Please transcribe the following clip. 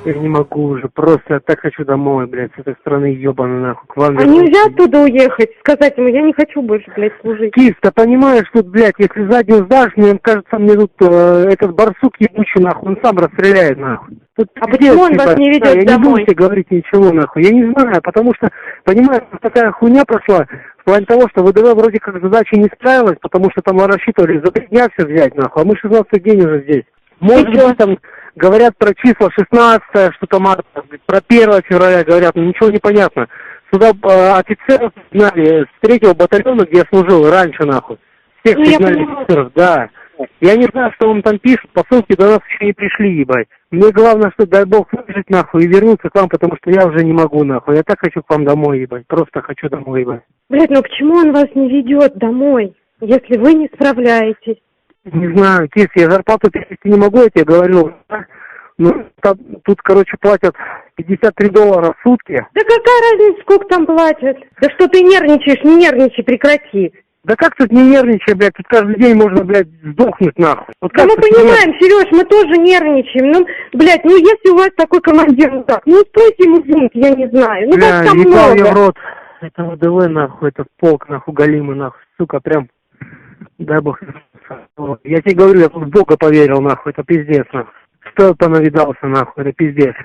Я не могу уже, просто я так хочу домой, блядь, с этой страны ебаной, нахуй, к вам А нельзя оттуда уехать, сказать ему, я не хочу больше, блядь, служить. Кис, ты понимаешь, тут, блядь, если заднюю сдашь, мне кажется, мне тут этот барсук ебучий, нахуй, он сам расстреляет, нахуй. Тут А почему он пиздец, вас не ведет я домой? не буду тебе говорить ничего, нахуй, я не знаю, потому что, понимаешь, такая хуйня прошла, в плане того, что ВДВ вроде как задача не справилась, потому что там рассчитывали за 3 дня все взять, нахуй, а мы 16 дней уже здесь. Может быть, там говорят про числа 16 что-то марта, про 1 февраля говорят, но ничего не понятно. Сюда офицеров сигнали с 3-го батальона, где я служил раньше, нахуй. Всех сигнали офицеров, да. Я не знаю, что вам там пишут, посылки до нас еще не пришли, ебать. Мне главное, что дай бог выжить, нахуй, и вернуться к вам, потому что я уже не могу, нахуй. Я так хочу к вам домой, ебать. Просто хочу домой, ебать. Блядь, ну почему он вас не ведет домой, если вы не справляетесь? Не знаю, Кис, я зарплату перевести не могу, я тебе говорю. Ну, тут, короче, платят $53 в сутки. Да какая разница, сколько там платят? Да что ты нервничаешь, не нервничай, прекрати. Да как тут не нервничай, блядь, тут каждый день можно, блядь, сдохнуть, нахуй. Вот Да мы понимаем, Сереж, мы тоже нервничаем. Ну, блядь, ну если у вас такой командир, ну так, ну стойте ему звонить, я не знаю. Ну бля, вас там ебал много. я в рот. Это ВДВ, нахуй, это полк, нахуй, галимый, нахуй, сука, прям, дай бог. Я тебе говорю, я тут в Бога поверил, нахуй, это пиздец, нахуй. Что я понавидался, нахуй, это пиздец.